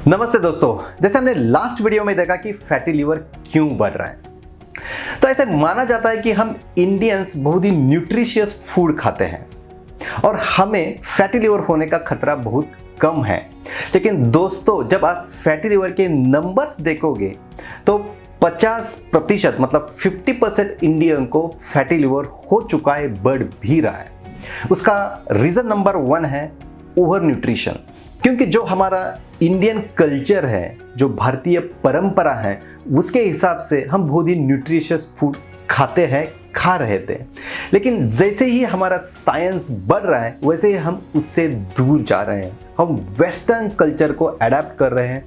नमस्ते दोस्तों, जैसे हमने लास्ट वीडियो में देखा कि फैटी लीवर क्यों बढ़ रहा है, तो ऐसे माना जाता है कि हम इंडियंस बहुत ही न्यूट्रिशियस फूड खाते हैं और हमें फैटी लीवर होने का खतरा बहुत कम है। लेकिन दोस्तों, जब आप फैटी लीवर के नंबर्स देखोगे तो 50% मतलब 50% इंडियन को फैटी लीवर हो चुका है, बढ़ भी रहा है। उसका रीजन नंबर 1 है ओवर न्यूट्रिशन। क्योंकि जो हमारा इंडियन कल्चर है, जो भारतीय परंपरा है, उसके हिसाब से हम बहुत ही न्यूट्रिशियस फूड खाते हैं, खा रहे थे। लेकिन जैसे ही हमारा साइंस बढ़ रहा है, वैसे ही हम उससे दूर जा रहे हैं। हम वेस्टर्न कल्चर को अडेप्ट कर रहे हैं,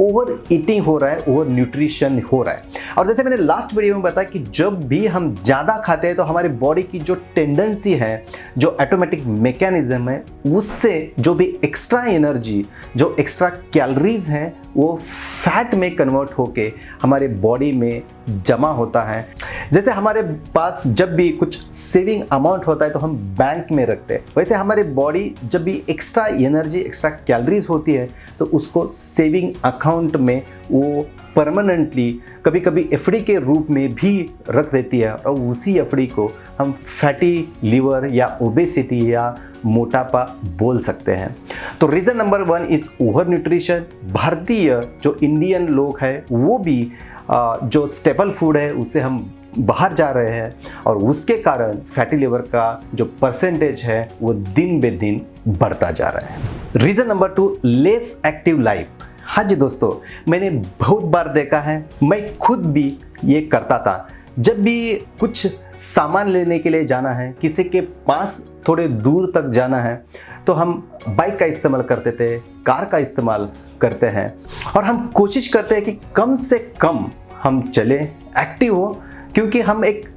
ओवर ईटिंग हो रहा है, ओवर न्यूट्रिशन हो रहा है। और जैसे मैंने लास्ट वीडियो में बताया कि जब भी हम ज़्यादा खाते हैं तो हमारी बॉडी की जो टेंडेंसी है, जो ऑटोमेटिक मैकेनिज्म है, उससे जो भी एक्स्ट्रा एनर्जी, जो एक्स्ट्रा कैलोरीज हैं, वो फैट में कन्वर्ट होके हमारे बॉडी में जमा होता है। जैसे हमारे पास जब भी कुछ सेविंग अमाउंट होता है तो हम बैंक में रखते हैं, वैसे हमारी बॉडी जब भी एक्स्ट्रा एनर्जी, एक्स्ट्रा कैलोरीज होती है तो उसको सेविंग अकाउंट में वो परमानेंटली कभी कभी एफडी के रूप में भी रख देती है, और उसी एफडी को हम फैटी लीवर या ओबेसिटी या मोटापा बोल सकते हैं। तो reason number 1 is over nutrition. भारतीय जो इंडियन लोग हैं वो भी जो स्टेपल फूड है उससे हम बाहर जा रहे हैं, और उसके कारण फैटी लिवर का जो परसेंटेज है वो दिन बे दिन बढ़ता जा रहा है। Reason number 2, less active life. हाँ जी दोस्तों, मैंने बहुत बार देखा है, मैं खुद भी ये करता था। जब भी कुछ सामान लेने के लिए जाना है, किसी के पास थोड़े दूर तक जाना है, तो हम बाइक का इस्तेमाल करते थे, कार का इस्तेमाल करते हैं, और हम कोशिश करते हैं कि कम से कम हम चले, एक्टिव हो। क्योंकि हम एक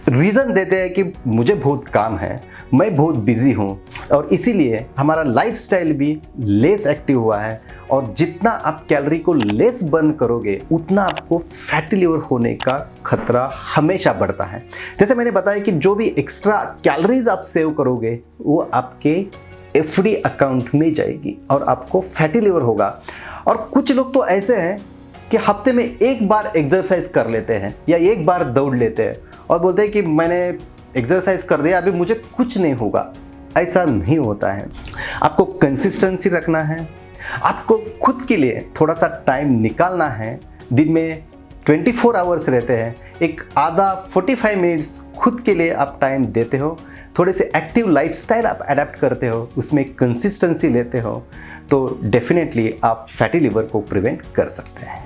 रीज़न देते हैं कि मुझे बहुत काम है, मैं बहुत बिजी हूँ, और इसीलिए हमारा लाइफस्टाइल भी लेस एक्टिव हुआ है। और जितना आप कैलोरी को लेस बर्न करोगे, उतना आपको फैटी लिवर होने का खतरा हमेशा बढ़ता है। जैसे मैंने बताया कि जो भी एक्स्ट्रा कैलोरीज आप सेव करोगे वो आपके एफडी अकाउंट में जाएगी और आपको फैटी लिवर होगा। और कुछ लोग तो ऐसे हैं कि हफ्ते में एक बार एक्सरसाइज कर लेते हैं या एक बार दौड़ लेते हैं और बोलते हैं कि मैंने एक्सरसाइज कर दिया, अभी मुझे कुछ नहीं होगा। ऐसा नहीं होता है। आपको कंसिस्टेंसी रखना है, आपको खुद के लिए थोड़ा सा टाइम निकालना है। दिन में 24 आवर्स रहते हैं, एक आधा 45 मिनट्स खुद के लिए आप टाइम देते हो, थोड़े से एक्टिव लाइफस्टाइल आप अडेप्ट करते हो, उसमें कंसिस्टेंसी लेते हो, तो डेफिनेटली आप फैटी लिवर को प्रिवेंट कर सकते हैं।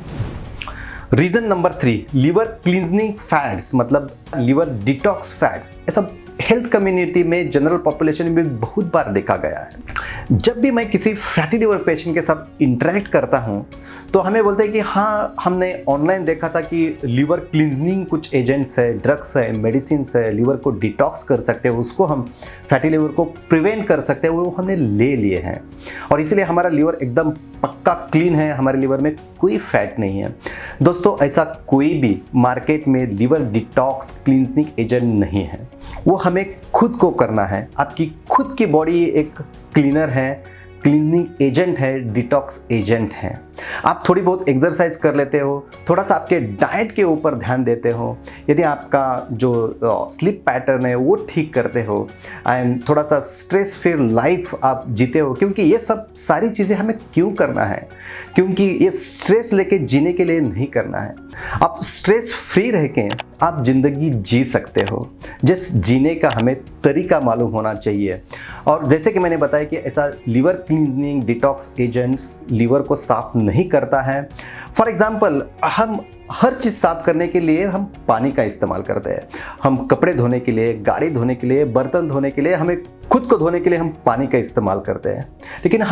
रीज़न नंबर 3, लिवर क्लींजनिंग फैट्स, मतलब लिवर डिटॉक्स फैट्स। ये सब हेल्थ कम्युनिटी में, जनरल पॉपुलेशन में बहुत बार देखा गया है। जब भी मैं किसी फैटी लिवर पेशेंट के साथ इंटरेक्ट करता हूं तो हमें बोलते हैं कि हाँ, हमने ऑनलाइन देखा था कि लिवर क्लींजनिंग कुछ एजेंट्स है, ड्रग्स है, मेडिसिन है, लिवर को डिटॉक्स कर सकते हैं, उसको हम फैटी लिवर को प्रिवेंट कर सकते हैं, वो हमने ले लिए हैं, और इसीलिए हमारा लिवर एकदम पक्का क्लीन है, हमारे लिवर में कोई फैट नहीं है। दोस्तों, ऐसा कोई भी मार्केट में लिवर डिटॉक्स क्लींजनिंग एजेंट नहीं है, वो हमें खुद को करना है। आपकी खुद की बॉडी एक क्लीनर है, क्लीनिंग एजेंट है, डिटॉक्स एजेंट है। आप थोड़ी बहुत एक्सरसाइज कर लेते हो, थोड़ा सा आपके डाइट के ऊपर ध्यान देते हो, यदि आपका जो स्लीप पैटर्न है वो ठीक करते हो, एंड थोड़ा सा स्ट्रेस फ्री लाइफ आप जीते हो। क्योंकि ये सब सारी चीज़ें हमें क्यों करना है? क्योंकि ये स्ट्रेस लेके जीने के लिए नहीं करना है। आप स्ट्रेस फ्री रह के आप ज़िंदगी जी सकते हो। जिस जीने का हमें तरीका मालूम होना चाहिए। और जैसे कि मैंने बताया कि ऐसा लिवर क्लींजनिंग डिटॉक्स एजेंट्स लिवर को साफ नहीं करता है। फॉर एग्जाम्पल, हम हर चीज़ साफ करने के लिए हम पानी का इस्तेमाल करते हैं। हम कपड़े धोने के लिए, गाड़ी धोने के लिए, बर्तन धोने के लिए, हमें खुद को धोने के लिए हम पानी का इस्तेमाल करते हैं। लेकिन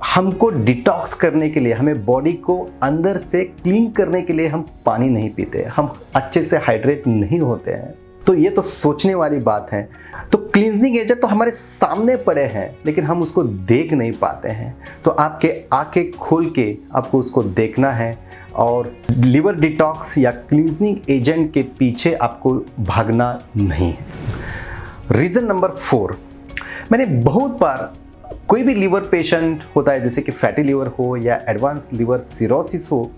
हमको डिटॉक्स करने के लिए, हमें बॉडी को अंदर से क्लीन करने के लिए हम पानी नहीं पीते, हम अच्छे से हाइड्रेट नहीं होते हैं। तो ये तो सोचने वाली बात है। तो क्लींजनिंग एजेंट तो हमारे सामने पड़े हैं, लेकिन हम उसको देख नहीं पाते हैं। तो आपके आंखें खोल के आपको उसको देखना है, और लिवर डिटॉक्स या क्लींजनिंग एजेंट के पीछे आपको भागना नहीं है। रीज़न नंबर 4, मैंने बहुत बार कोई भी लीवर पेशेंट होता है, जैसे कि फैटी लीवर हो या एडवांस लिवर सिरोसिस हो,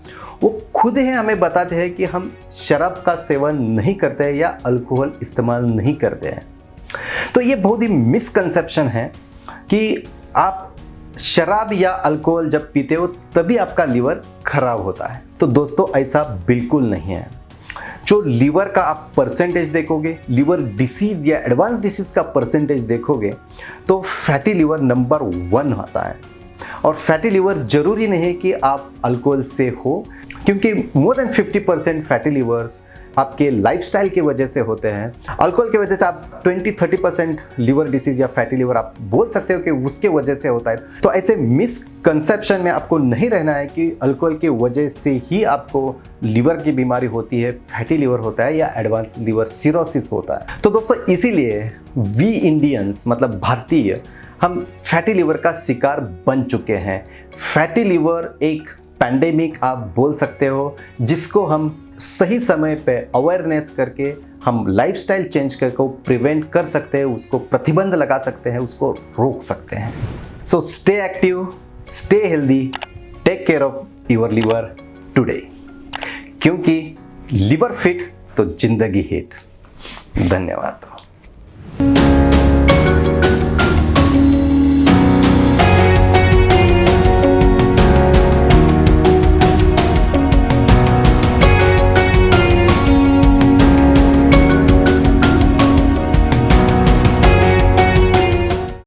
वो खुद ही हमें बताते हैं कि हम शराब का सेवन नहीं करते हैं या अल्कोहल इस्तेमाल नहीं करते हैं। तो ये बहुत ही मिसकंसेप्शन है कि आप शराब या अल्कोहल जब पीते हो तभी आपका लीवर खराब होता है। तो दोस्तों ऐसा बिल्कुल नहीं है। जो लीवर का आप परसेंटेज देखोगे, लीवर डिसीज या एडवांस डिसीज का परसेंटेज देखोगे, तो फैटी लीवर नंबर 1 आता है। और फैटी लीवर जरूरी नहीं कि आप अल्कोहल से हो, क्योंकि मोर देन 50% फैटी लीवर्स आपके लाइफस्टाइल की वजह से होते हैं। अल्कोहल की वजह से आप 20-30% लीवर डिसीज या फैटी लीवर आप बोल सकते हो कि उसके वजह से होता है। तो ऐसे मिसकंसेप्शन में आपको नहीं रहना है कि अल्कोहल की वजह से ही आपको लीवर की बीमारी होती है, फैटी लीवर होता है या एडवांस लिवर सिरोसिस होता है। तो दोस्तों इसीलिए वी इंडियंस, मतलब भारतीय, हम फैटी लीवर का शिकार बन चुके हैं। फैटी लीवर एक पैंडेमिक आप बोल सकते हो, जिसको हम सही समय पे अवेयरनेस करके हम लाइफस्टाइल चेंज करके प्रिवेंट कर सकते हैं, उसको प्रतिबंध लगा सकते हैं, उसको रोक सकते हैं। So stay active, stay healthy, take care of your liver today, क्योंकि लिवर फिट तो जिंदगी हिट। धन्यवाद।